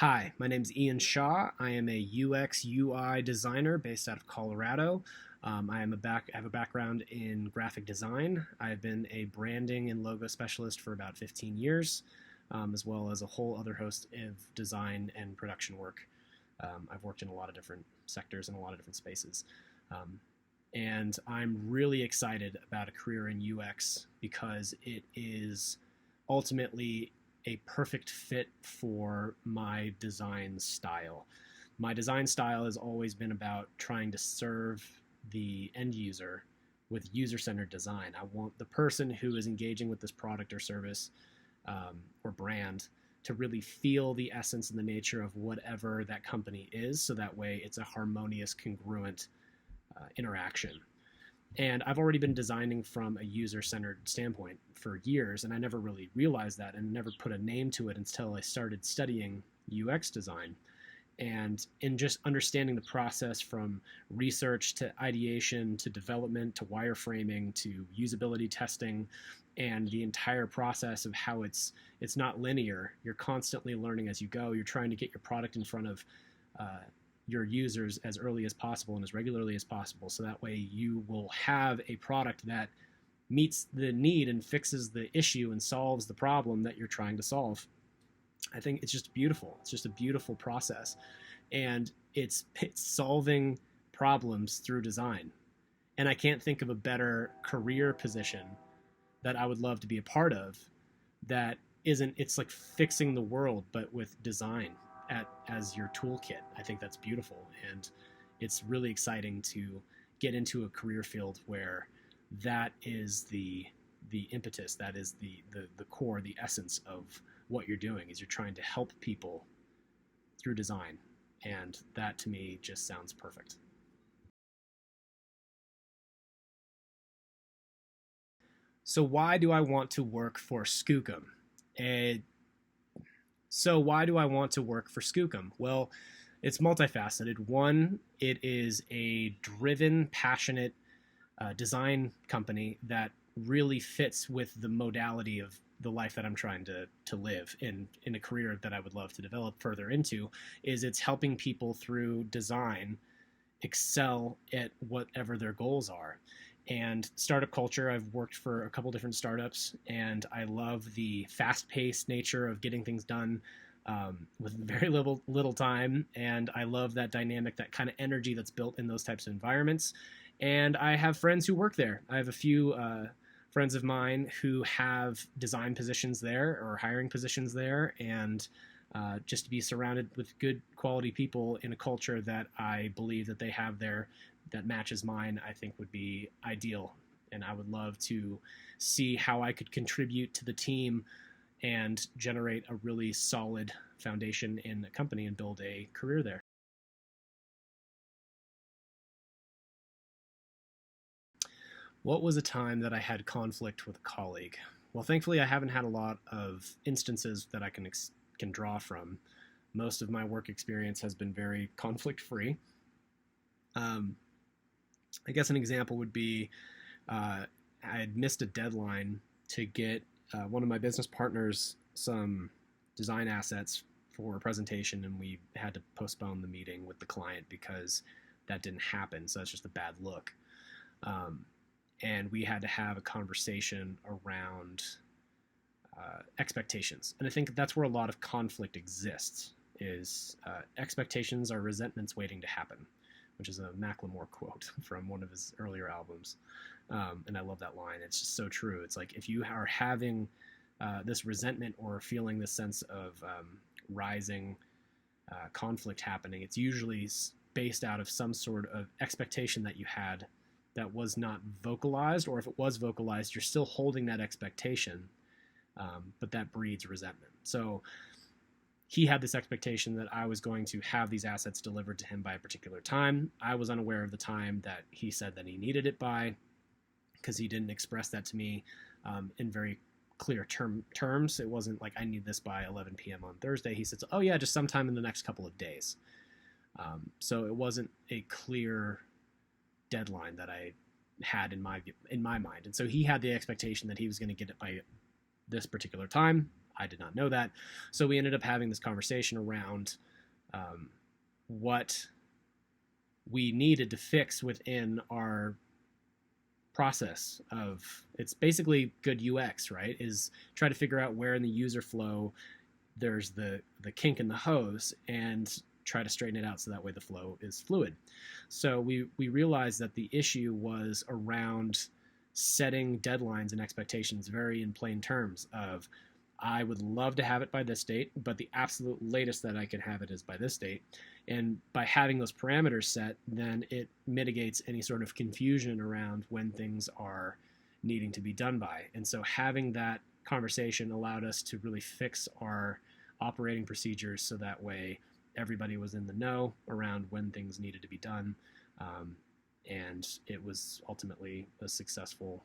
Hi, my name's Ian Shaw. I am a UX UI designer based out of Colorado. I have a background in graphic design. I've been a branding and logo specialist for about 15 years, as well as a whole other host of design and production work. I've worked in a lot of different sectors and a lot of different spaces. And I'm really excited about a career in UX because it is ultimately a perfect fit for my design style. My design style has always been about trying to serve the end user with user-centered design. I want the person who is engaging with this product or service or brand to really feel the essence and the nature of whatever that company is, so that way it's a harmonious, congruent interaction. And I've already been designing from a user-centered standpoint for years, and I never really realized that and never put a name to it until I started studying UX design. And in just understanding the process from research to ideation to development to wireframing to usability testing and the entire process of how it's not linear. You're constantly learning as you go. You're trying to get your product in front of your users as early as possible and as regularly as possible, so that way you will have a product that meets the need and fixes the issue and solves the problem that you're trying to solve. I think it's just beautiful. It's just a beautiful process, and it's solving problems through design. And I can't think of a better career position that I would love to be a part of that isn't, it's like fixing the world but with design as your toolkit. I think that's beautiful, and it's really exciting to get into a career field where that is the impetus, that is the core, the essence of what you're doing, is you're trying to help people through design, and that to me just sounds perfect. So why do I want to work for Skookum? Uh, So why do I want to work for Skookum? Well, it's multifaceted. One, it is a driven, passionate design company that really fits with the modality of the life that I'm trying to live in a career that I would love to develop further into. Is it's helping people through design excel at whatever their goals are. And startup culture, I've worked for a couple different startups, and I love the fast-paced nature of getting things done with very little time. And I love that dynamic, that kind of energy that's built in those types of environments. And I have friends who work there. I have a few friends of mine who have design positions there or hiring positions there, and just to be surrounded with good quality people in a culture that I believe that they have there that matches mine, I think would be ideal. And I would love to see how I could contribute to the team and generate a really solid foundation in a company and build a career there. What was a time that I had conflict with a colleague? Well, thankfully, I haven't had a lot of instances that I can draw from. Most of my work experience has been very conflict free. Um, I guess an example would be I had missed a deadline to get one of my business partners some design assets for a presentation, and we had to postpone the meeting with the client because that didn't happen. So that's just a bad look. Um, and we had to have a conversation around expectations. And I think that's where a lot of conflict exists, is expectations are resentments waiting to happen, which is a Macklemore quote from one of his earlier albums. And I love that line. It's just so true. It's like if you are having this resentment or feeling this sense of rising conflict happening, it's usually based out of some sort of expectation that you had that was not vocalized, or if it was vocalized, you're still holding that expectation, but that breeds resentment. So he had this expectation that I was going to have these assets delivered to him by a particular time. I was unaware of the time that he said that he needed it by, because he didn't express that to me in very clear terms. It wasn't like I need this by 11 p.m. on Thursday. He said, oh yeah, just sometime in the next couple of days. So it wasn't a clear deadline that I had in my mind. And so he had the expectation that he was going to get it by this particular time. I did not know that. So we ended up having this conversation around what we needed to fix within our process of, it's basically good UX, right? Is try to figure out where in the user flow there's the kink in the hose and try to straighten it out so that way the flow is fluid. So we realized that the issue was around setting deadlines and expectations very in plain terms of, I would love to have it by this date, but the absolute latest that I can have it is by this date. And by having those parameters set, then it mitigates any sort of confusion around when things are needing to be done by. And so having that conversation allowed us to really fix our operating procedures so that way everybody was in the know around when things needed to be done. And it was ultimately a successful